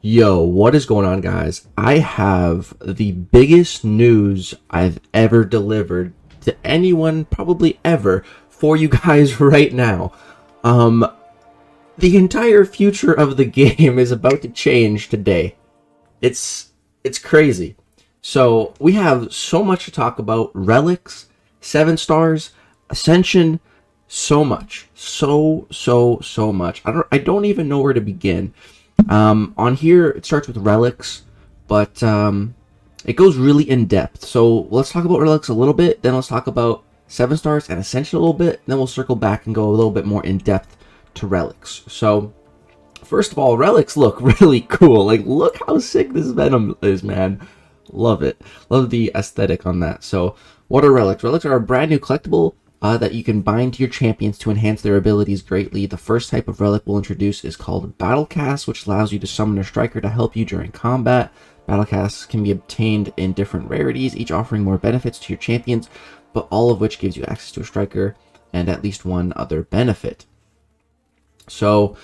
Yo, what is going on, guys? I have the biggest news I've ever delivered to anyone, probably ever, for you guys right now. The entire future of the game is about to change today. It's crazy. So we have so much to talk about. Relics, 7 stars, Ascension, so much. So much. I don't even know where to begin. On here, it starts with Relics, but it goes really in depth. So let's talk about Relics a little bit, then let's talk about 7 stars and Ascension a little bit, then we'll circle back and go a little bit more in depth to Relics. So first of all, Relics look really cool. Like, look how sick this Venom is, man. Love it. Love the aesthetic on that. So what are Relics? Relics are a brand new collectible that you can bind to your champions to enhance their abilities greatly. The first type of relic we'll introduce is called Battle Cast, which allows you to summon a striker to help you during combat. Battle Casts can be obtained in different rarities, each offering more benefits to your champions, but all of which gives you access to a striker and at least one other benefit. So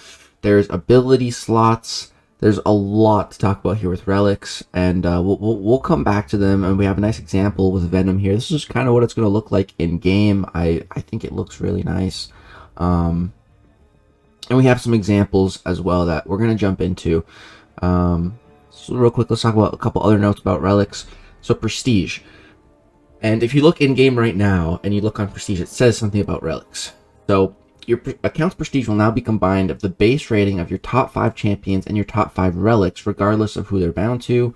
there's ability slots. There's a lot to talk about here with Relics, and we'll come back to them, and we have a nice example with Venom here. This is kind of what it's going to look like in game. I think it looks really nice. And we have some examples as well that we're going to jump into. So real quick, let's talk about a couple other notes about Relics. So Prestige. And if you look in game right now, and you look on Prestige, it says something about Relics. So your account's prestige will now be combined of the base rating of your top 5 champions and your top 5 relics, regardless of who they're bound to.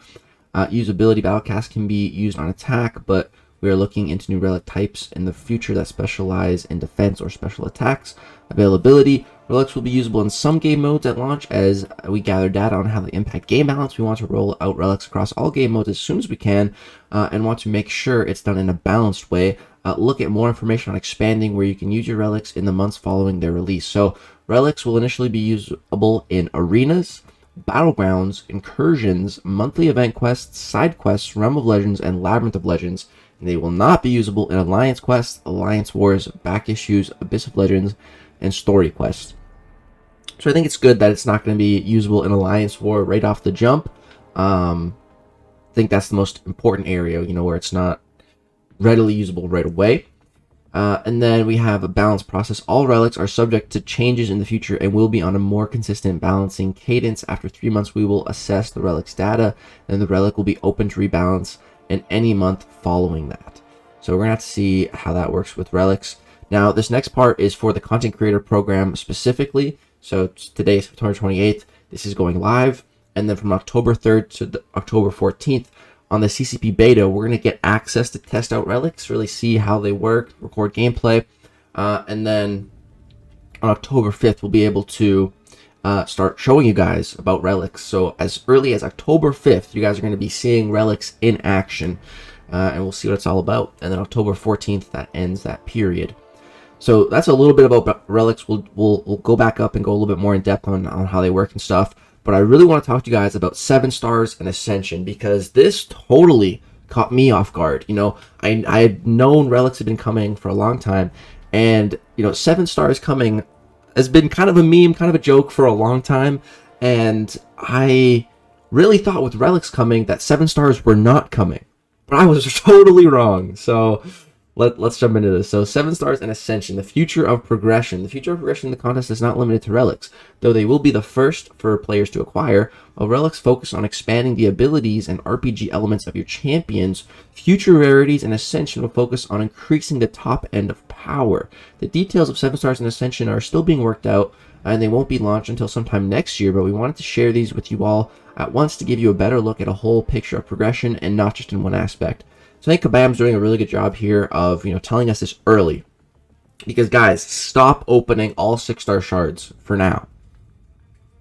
Usability, Battlecast can be used on attack, but we are looking into new relic types in the future that specialize in defense or special attacks. Availability, relics will be usable in some game modes at launch as we gather data on how they impact game balance. We want to roll out relics across all game modes as soon as we can and want to make sure it's done in a balanced way. Look at more information on expanding where you can use your relics in the months following their release. So relics will initially be usable in arenas, battlegrounds, incursions, monthly event quests, side quests, Realm of Legends, and Labyrinth of Legends. And they will not be usable in Alliance quests, Alliance Wars, back issues, Abyss of Legends, and story quests. So I think it's good that it's not going to be usable in Alliance War right off the jump. I think that's the most important area, where it's not readily usable right away. And then we have a balance process. All relics are subject to changes in the future and will be on a more consistent balancing cadence. After 3 months, we will assess the relic's data, and the relic will be open to rebalance in any month following that. So we're going to have to see how that works with relics. Now, this next part is for the content creator program specifically. So today, September 28th, this is going live. And then from October 3rd to October 14th, on the CCP beta, we're going to get access to test out relics, really see how they work, record gameplay, and then on October 5th, we'll be able to start showing you guys about relics. So as early as October 5th, you guys are going to be seeing relics in action, and we'll see what it's all about. And then October 14th, that ends that period. So that's a little bit about relics. We'll go back up and go a little bit more in depth on how they work and stuff. But I really want to talk to you guys about 7 stars and Ascension, because this totally caught me off guard. I had known relics had been coming for a long time, and 7 stars coming has been kind of a meme, kind of a joke for a long time. And I really thought with relics coming that 7 stars were not coming, but I was totally wrong. So let's jump into this. So 7 stars and Ascension, the future of progression. The future of progression in the contest is not limited to relics, though they will be the first for players to acquire. While relics focus on expanding the abilities and RPG elements of your champions, future rarities and Ascension will focus on increasing the top end of power. The details of 7 stars and Ascension are still being worked out, and they won't be launched until sometime next year, but we wanted to share these with you all at once to give you a better look at a whole picture of progression and not just in one aspect. So I think Kabam's doing a really good job here of, telling us this early. Because, guys, stop opening all 6-star shards for now.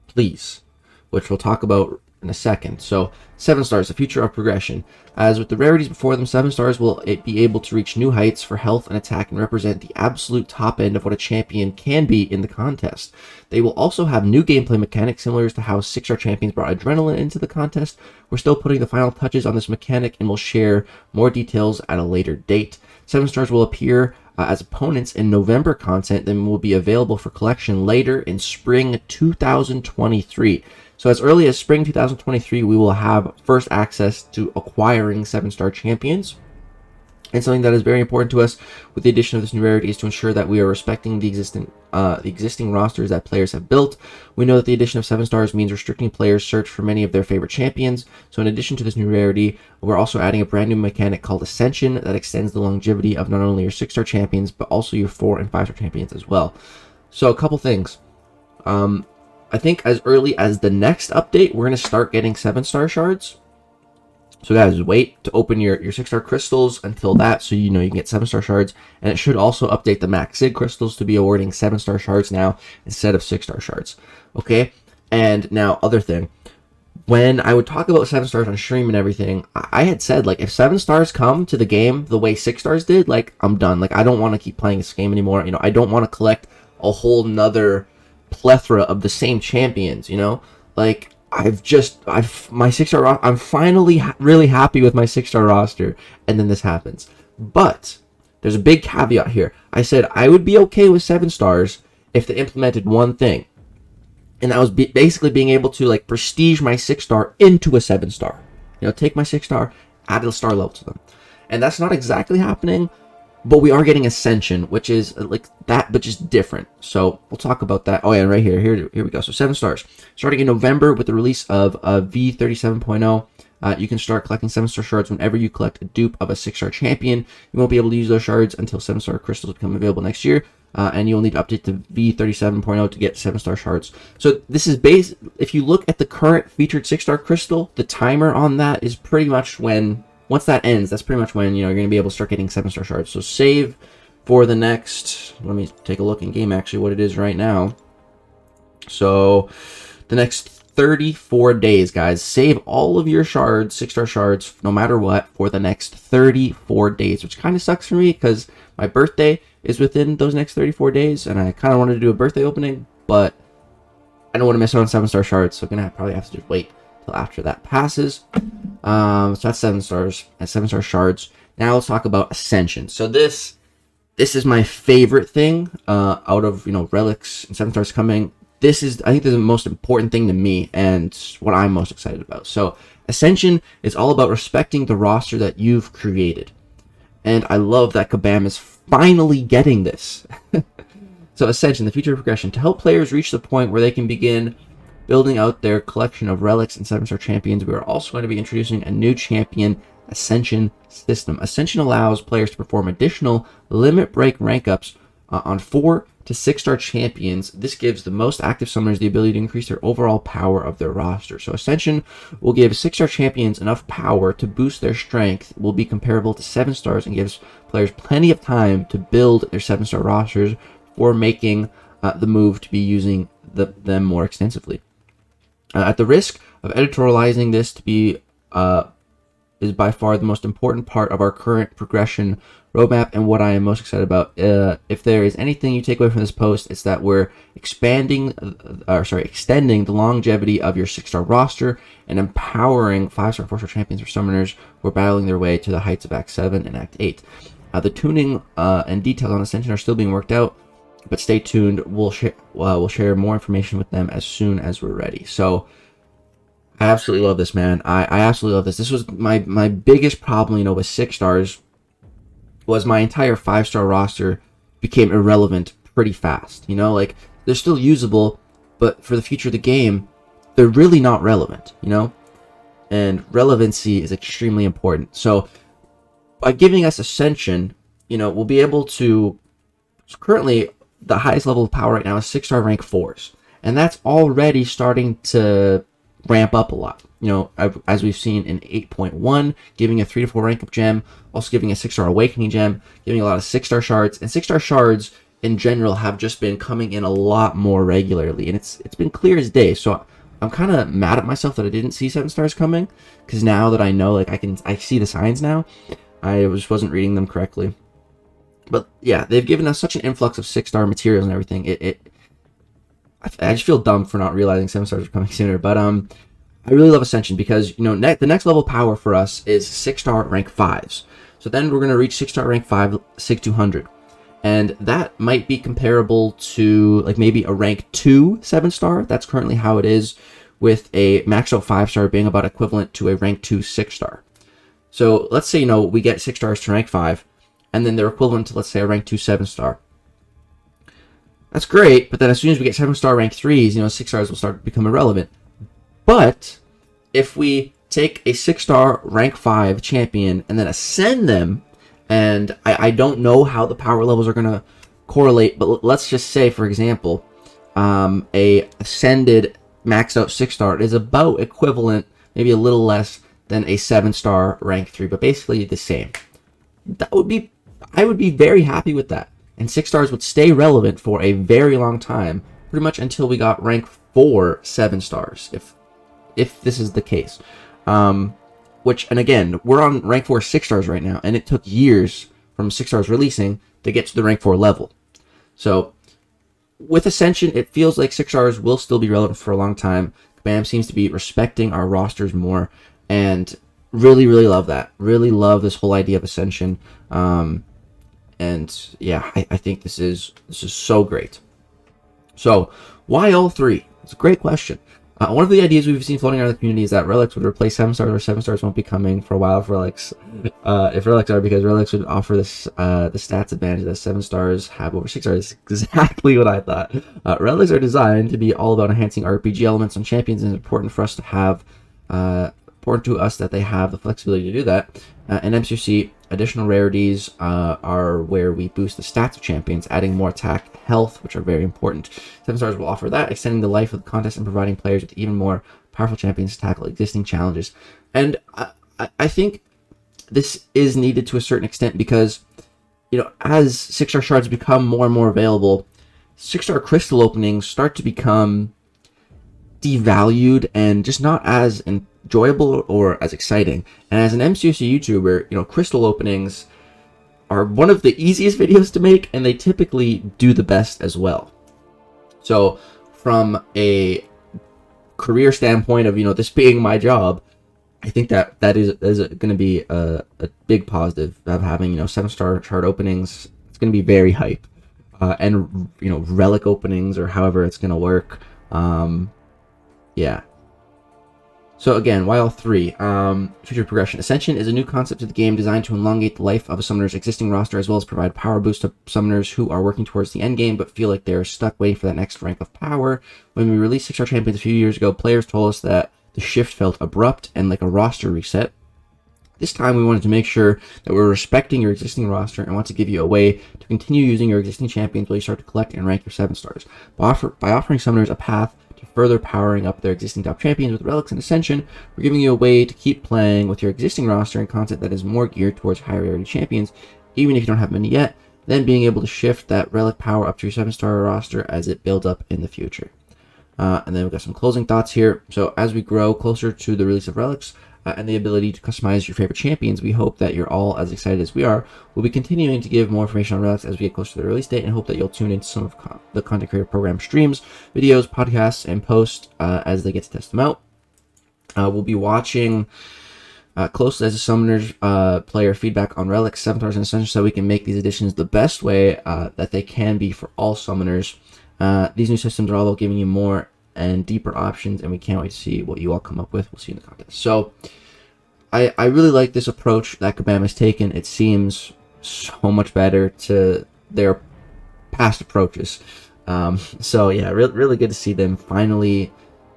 Please. Which we'll talk about in a second. So, 7 stars, the future of progression. As with the rarities before them, 7 stars will be able to reach new heights for health and attack and represent the absolute top end of what a champion can be in the contest. They will also have new gameplay mechanics similar to how 6-star champions brought adrenaline into the contest. We're still putting the final touches on this mechanic, and we'll share more details at a later date. 7 stars will appear as opponents in November content, then will be available for collection later in spring 2023. So as early as spring 2023, we will have first access to acquiring 7-star champions. And something that is very important to us with the addition of this new rarity is to ensure that we are respecting the existing rosters that players have built. We know that the addition of 7 stars means restricting players' search for many of their favorite champions. So in addition to this new rarity, we're also adding a brand new mechanic called Ascension that extends the longevity of not only your 6-star champions, but also your 4 and 5-star champions as well. So a couple things. I think as early as the next update, we're going to start getting 7-star shards. So guys, wait to open your 6-star crystals until that, so you know you can get 7-star shards. And it should also update the max sig crystals to be awarding 7-star shards now instead of 6-star shards. Okay, and now other thing, when I would talk about 7 stars on stream and everything, I had said, like, if 7 stars come to the game the way 6 stars did, like, I'm done. Like, I don't want to keep playing this game anymore. You know, I don't want to collect a whole nother plethora of the same champions, you know? Like, my 6-star, I'm finally really happy with my 6-star roster, and then this happens. But there's a big caveat here. I said I would be okay with 7 stars if they implemented one thing, and that was basically being able to, like, prestige my 6-star into a 7-star. You know, take my 6-star, add a star level to them, and that's not exactly happening. But we are getting Ascension, which is like that, but just different. So we'll talk about that. Oh yeah, right here we go. So 7 stars. Starting in November with the release of V37.0, you can start collecting 7-star shards whenever you collect a dupe of a 6-star champion. You won't be able to use those shards until 7-star crystals become available next year. And you'll need to update to V37.0 to get 7-star shards. So this is if you look at the current featured 6-star crystal, the timer on that is pretty much once that ends, that's pretty much when, you know, you're going to be able to start getting 7-star shards. So save for the next, let me take a look in game actually what it is right now. So the next 34 days, guys. Save all of your shards, 6-star shards, no matter what, for the next 34 days, which kind of sucks for me because my birthday is within those next 34 days, and I kind of wanted to do a birthday opening, but I don't want to miss out on 7-star shards, so I'm going to probably have to just wait till after that passes. So that's 7 stars and 7-star shards. Now let's talk about Ascension. So this is my favorite thing out of, you know, relics and 7 stars coming. I think this is the most important thing to me and what I'm most excited about. So Ascension is all about respecting the roster that you've created, and I love that Kabam is finally getting this. So Ascension, the future progression, to help players reach the point where they can begin building out their collection of relics and 7-star champions, we are also going to be introducing a new champion Ascension system. Ascension allows players to perform additional limit break rank ups on 4 to 6-star champions. This gives the most active summoners the ability to increase their overall power of their roster. So Ascension will give 6-star champions enough power to boost their strength, will be comparable to 7 stars, and gives players plenty of time to build their 7-star rosters for making the move to be using them more extensively. At the risk of editorializing this to be is by far the most important part of our current progression roadmap and what I am most excited about. If there is anything you take away from this post, it's that we're extending the longevity of your 6-star roster and empowering 5-star, 4-star champions or summoners who are battling their way to the heights of Act 7 and Act 8. The tuning and details on Ascension are still being worked out, but stay tuned. We'll share more information with them as soon as we're ready. So I absolutely love this, man. I absolutely love this. This was my biggest problem, you know, with 6 stars, was my entire 5-star roster became irrelevant pretty fast. You know, like, they're still usable, but for the future of the game, they're really not relevant, you know? And relevancy is extremely important. So by giving us Ascension, you know, we'll be able to, currently the highest level of power right now is 6-star rank 4s, and that's already starting to ramp up a lot. You know, as we've seen in 8.1, giving a 3 to 4 rank up gem, also giving a 6-star awakening gem, giving a lot of 6-star shards, and 6-star shards in general have just been coming in a lot more regularly, and it's been clear as day. So I'm kind of mad at myself that I didn't see 7 stars coming, because now that I know, like, I see the signs now. I just wasn't reading them correctly. But yeah, they've given us such an influx of 6-star materials and everything. I just feel dumb for not realizing 7 stars are coming sooner. But I really love Ascension because, you know, the next level of power for us is 6-star rank 5s. So then we're going to reach 6-star rank 5 Sig 200. And that might be comparable to like maybe a rank 2 7-star. That's currently how it is, with a maxed out 5-star being about equivalent to a rank 2 6-star. So let's say, we get 6 stars to rank 5, and then they're equivalent to, let's say, a rank 2 7-star. That's great, but then as soon as we get 7-star rank 3s, 6 stars will start to become irrelevant. But if we take a 6-star rank 5 champion and then ascend them, and I don't know how the power levels are going to correlate, but let's just say, for example, a ascended maxed out 6-star is about equivalent, maybe a little less than a 7-star rank 3, but basically the same. I would be very happy with that. And 6 stars would stay relevant for a very long time, pretty much until we got rank 4 7 stars, if this is the case. And again, we're on rank 4 6 stars right now, and it took years from 6 stars releasing to get to the rank 4 level. So with Ascension, it feels like 6 stars will still be relevant for a long time. Kabam seems to be respecting our rosters more, and really, really love that. Really love this whole idea of Ascension. And yeah, I think this is so great. So why all 3? It's a great question. One of the ideas we've seen floating around the community is that Relics would replace 7 stars, or 7 stars won't be coming for a while if Relics, because Relics would offer this the stats advantage that 7 stars have over 6 stars. Exactly what I thought. Relics are designed to be all about enhancing RPG elements on champions, and it's important for us to have important to us that they have the flexibility to do that. In MCC, additional rarities are where we boost the stats of champions, adding more attack, health, which are very important. 7 stars will offer that, extending the life of the contest and providing players with even more powerful champions to tackle existing challenges. And I think this is needed to a certain extent because, as 6-star shards become more and more available, 6-star crystal openings start to become devalued and just not as enjoyable or as exciting. And as an MCC YouTuber, crystal openings are one of the easiest videos to make, and they typically do the best as well. So from a career standpoint of, this being my job, I think that is going to be a big positive of having, 7-star chart openings. It's going to be very hype. And, relic openings, or however it's going to work. Yeah. So again, why all 3? Future progression. Ascension is a new concept to the game designed to elongate the life of a summoner's existing roster, as well as provide power boost to summoners who are working towards the end game but feel like they're stuck waiting for that next rank of power. When we released 6-star champions a few years ago, players told us that the shift felt abrupt and like a roster reset. This time we wanted to make sure that we're respecting your existing roster and want to give you a way to continue using your existing champions while you start to collect and rank your 7 stars. By offering summoners a path to further powering up their existing top champions with Relics and Ascension, we're giving you a way to keep playing with your existing roster and content that is more geared towards higher rarity champions, even if you don't have many yet, then being able to shift that Relic power up to your 7-star roster as it builds up in the future. And then we've got some closing thoughts here. So as we grow closer to the release of Relics, and the ability to customize your favorite champions, we hope that you're all as excited as we are. We'll be continuing to give more information on Relics as we get closer to the release date, and hope that you'll tune into some of the content creator program streams, videos, podcasts, and posts as they get to test them out. We'll be watching closely as the summoners player feedback on Relics, 7 stars, and Ascension, so we can make these additions the best way that they can be for all summoners. These new systems are all about giving you more and deeper options, and we can't wait to see what you all come up with. We'll see you in the contest. So I really like this approach that Kabam has taken. It seems so much better to their past approaches. So yeah, really good to see them finally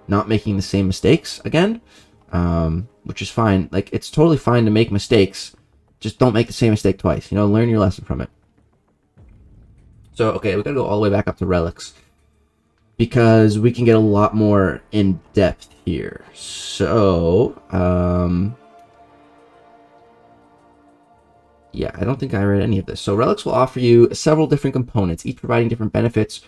not making the same mistakes again, which is fine. Like, it's totally fine to make mistakes, just don't make the same mistake twice. Learn your lesson from it. So okay, we gotta go all the way back up to Relics, because we can get a lot more in depth here. So, yeah, I don't think I read any of this. So Relics will offer you several different components, each providing different benefits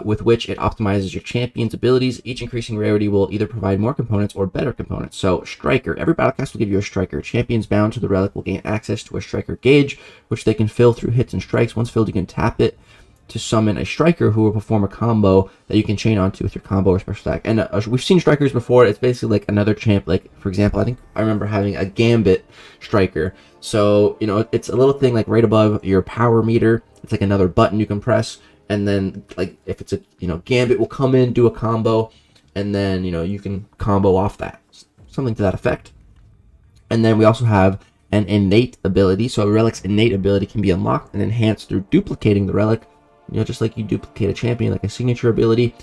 with which it optimizes your champion's abilities. Each increasing rarity will either provide more components or better components. So Striker. Every battlecast will give you a Striker. Champions bound to the Relic will gain access to a Striker gauge, which they can fill through hits and strikes. Once filled, you can tap it to summon a striker who will perform a combo that you can chain onto with your combo or special attack. And we've seen strikers before. It's basically like another champ. Like, for example, I think I remember having a Gambit striker. So, you know, it's a little thing like right above your power meter. It's like another button you can press. And then, like, if it's a, you know, Gambit will come in, do a combo, and then, you know, you can combo off that. Something to that effect. And then we also have an innate ability. So a relic's innate ability can be unlocked and enhanced through duplicating the relic. You know, just like you duplicate a champion, like a signature ability,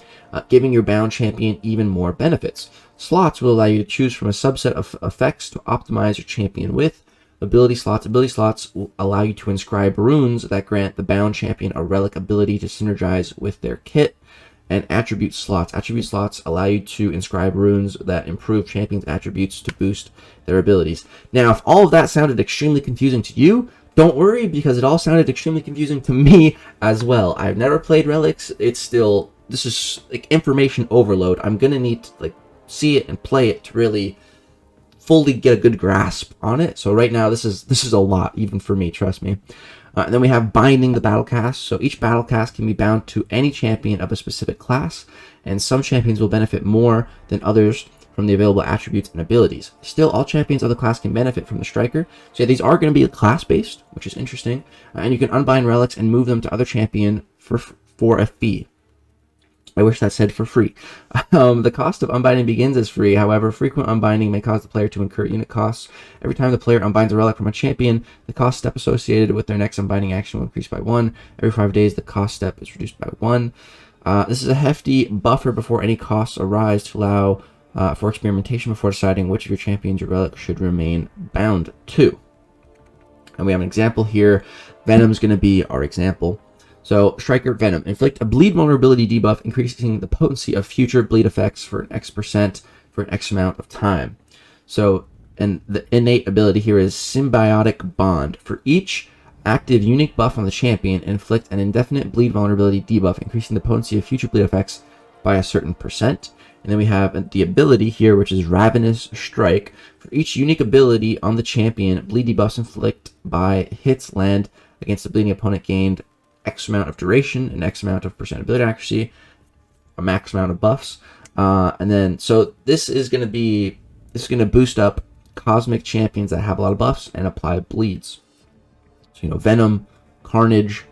giving your bound champion even more benefits. Slots will allow you to choose from a subset of effects to optimize your champion with. Ability slots will allow you to inscribe runes that grant the bound champion a relic ability to synergize with their kit. And attribute slots allow you to inscribe runes that improve champions' attributes to boost their abilities. Now, if all of that sounded extremely confusing to you, don't worry, because it all sounded extremely confusing to me as well. I've never played Relics. This is like information overload. I'm gonna need to like see it and play it to really fully get a good grasp on it. So right now, this is a lot, even for me, trust me. And then we have binding the battle cast. So each battle cast can be bound to any champion of a specific class, and some champions will benefit more than others from the available attributes and abilities. Still, all champions of the class can benefit from the striker. So yeah, these are going to be class-based, which is interesting. And you can unbind relics and move them to other champion for a fee. I wish that said for free. The cost of unbinding begins as free. However, frequent unbinding may cause the player to incur unit costs. Every time the player unbinds a relic from a champion, the cost step associated with their next unbinding action will increase by 1. Every 5 days, the cost step is reduced by 1. This is a hefty buffer before any costs arise to allow for experimentation before deciding which of your champions your relic should remain bound to. And we have an example here. Venom's going to be our example. So, Striker Venom. Inflict a bleed vulnerability debuff, increasing the potency of future bleed effects for an X% for an X amount of time. So, and the innate ability here is Symbiotic Bond. For each active unique buff on the champion, inflict an indefinite bleed vulnerability debuff, increasing the potency of future bleed effects by a certain percent. And then we have the ability here, which is Ravenous Strike. For each unique ability on the champion, bleed debuffs inflict by hits land against the bleeding opponent gained X amount of duration and X amount of percent ability accuracy, a max amount of buffs. And then, so this is going to boost up cosmic champions that have a lot of buffs and apply bleeds. So, you know, Venom, Carnage,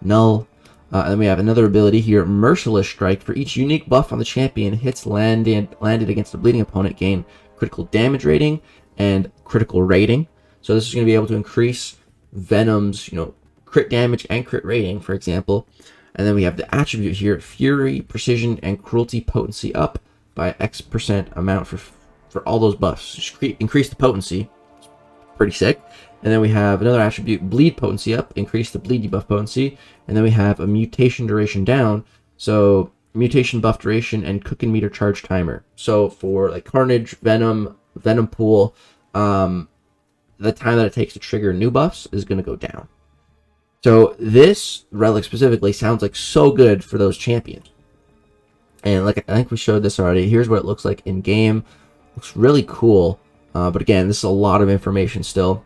Null. And then we have another ability here, Merciless Strike. For each unique buff on the champion, hits landed against the bleeding opponent gain critical damage rating and critical rating. So this is going to be able to increase Venom's, you know, crit damage and crit rating, for example. And then we have the attribute here, Fury, Precision, and Cruelty potency up by X% amount for all those buffs. Just increase the potency. It's pretty sick. And then we have another attribute, Bleed potency up, increase the bleed debuff potency. And then we have a mutation duration down. So mutation buff duration and cooking meter charge timer. So for like Carnage, Venom, Venom Pool, the time that it takes to trigger new buffs is going to go down. So this relic specifically sounds like so good for those champions. And like I think we showed this already. Here's what it looks like in game. Looks really cool. But again, this is a lot of information still.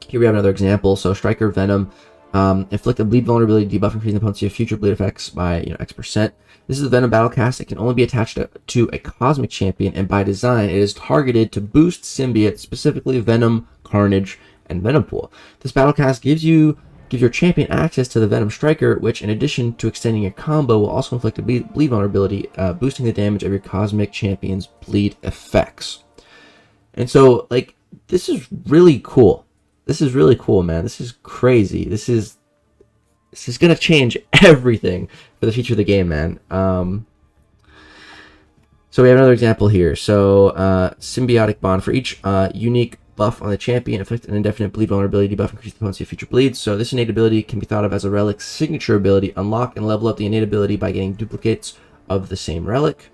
Here we have another example. So Striker Venom, inflict a bleed vulnerability debuff, increasing the potency of future bleed effects by X%. This is the Venom battle cast. It can only be attached to a cosmic champion, and by design, it is targeted to boost symbiotes, specifically Venom, Carnage, and Venom Pool. This battle cast gives your champion access to the Venom Striker, which, in addition to extending your combo, will also inflict a bleed vulnerability, boosting the damage of your cosmic champion's bleed effects. And so, like, this is really cool. This is really cool, man. This is crazy. This is gonna change everything for the future of the game, man. So we have another example here. So Symbiotic Bond. For each unique buff on the champion, inflict an indefinite bleed vulnerability debuff, increase the potency of future bleeds. So this innate ability can be thought of as a relic's signature ability. Unlock and level up the innate ability by getting duplicates of the same relic.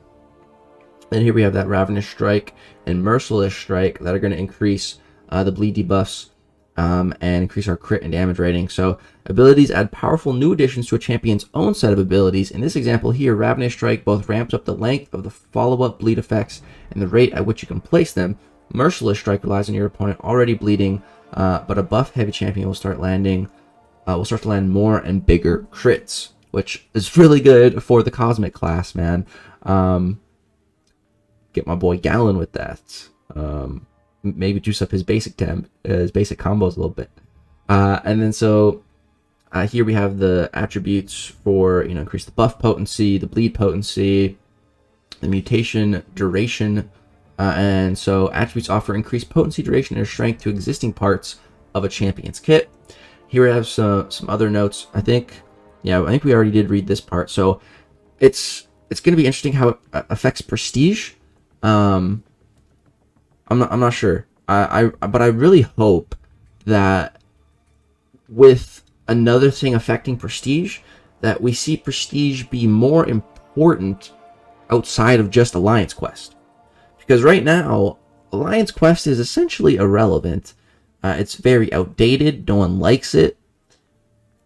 And here we have that Ravenous Strike and Merciless Strike that are going to increase the bleed debuffs and increase our crit and damage rating. So abilities add powerful new additions to a champion's own set of abilities. In this example here, Ravenous Strike both ramps up the length of the follow-up bleed effects and the rate at which you can place them. Merciless Strike relies on your opponent already bleeding, but a buff-heavy champion will start landing we'll start to land more and bigger crits, which is really good for the Cosmic class, man. Get my boy Gallon with that. Maybe juice up his basic his basic combos a little bit. And then so here we have the attributes for, increase the buff potency, the bleed potency, the mutation duration, and so attributes offer increased potency, duration, and strength to existing parts of a champion's kit. Here we have some other notes. I think we already did read this part. So it's going to be interesting how it affects prestige. I'm not sure. But I really hope that with another thing affecting prestige, that we see prestige be more important outside of just Alliance Quest. Because right now, Alliance Quest is essentially irrelevant. It's very outdated. No one likes it.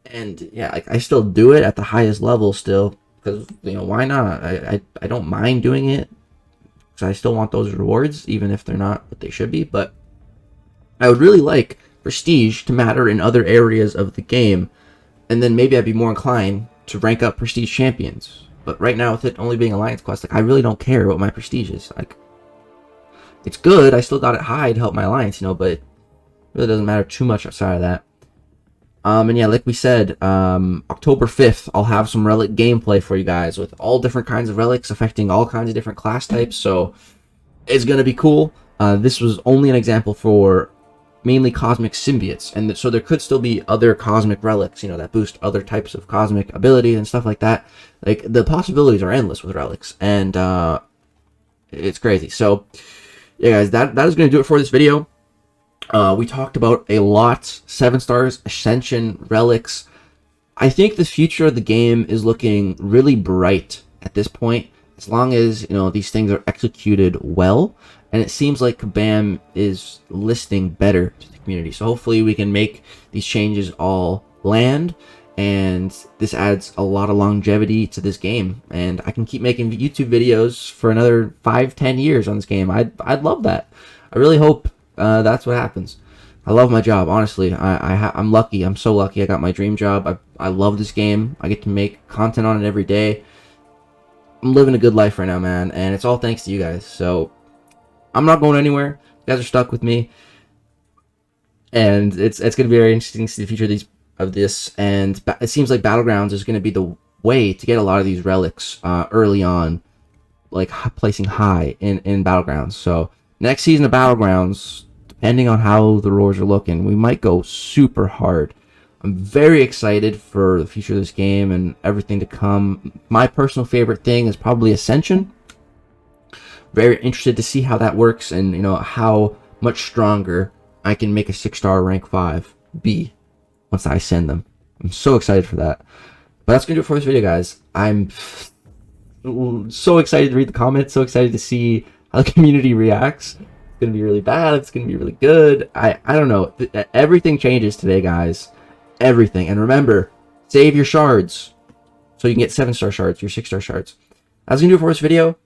And yeah, I still do it at the highest level still. Because, why not? I don't mind doing it. Because I still want those rewards, even if they're not what they should be. But I would really like prestige to matter in other areas of the game. And then maybe I'd be more inclined to rank up prestige champions. But right now, with it only being Alliance Quest, I really don't care what my prestige is. It's good. I still got it high to help my alliance, but it really doesn't matter too much outside of that. And yeah, like we said, October 5th, I'll have some Relic gameplay for you guys with all different kinds of relics affecting all kinds of different class types. So it's going to be cool. This was only an example for mainly cosmic symbiotes. And so there could still be other cosmic relics, that boost other types of cosmic abilities and stuff like that. The possibilities are endless with relics. And it's crazy. So yeah, guys, that is going to do it for this video. We talked about a lot. 7 stars, Ascension, Relics. I think the future of the game is looking really bright at this point, as long as, these things are executed well. And it seems like Kabam is listening better to the community. So hopefully we can make these changes all land. And this adds a lot of longevity to this game. And I can keep making YouTube videos for another 5-10 years on this game. I'd love that. I really hope that's what happens. I love my job, honestly. I'm lucky. I'm so lucky. I got my dream job. I love this game. I get to make content on it every day. I'm living a good life right now, man. And it's all thanks to you guys. So I'm not going anywhere. You guys are stuck with me. And it's going to be very interesting to see the future of this. And it seems like Battlegrounds is going to be the way to get a lot of these relics early on, placing high in Battlegrounds. So next season of Battlegrounds, depending on how the roars are looking, we might go super hard. I'm very excited for the future of this game and everything to come. My personal favorite thing is probably Ascension. Very interested to see how that works and, how much stronger I can make a 6-star rank 5 be once I send them. I'm so excited for that. But that's going to do it for this video, guys. I'm so excited to read the comments, so excited to see how the community reacts. It's going to be really bad. It's going to be really good. I don't know. Everything changes today, guys. Everything. And remember, save your shards so you can get 7-star shards, your 6-star shards. That's going to do it for this video.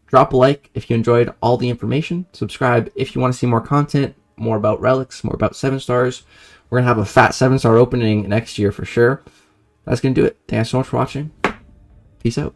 Drop a like if you enjoyed all the information. Subscribe if you want to see more content, more about relics, more about 7 stars. We're going to have a fat 7-star opening next year for sure. That's going to do it. Thanks so much for watching. Peace out.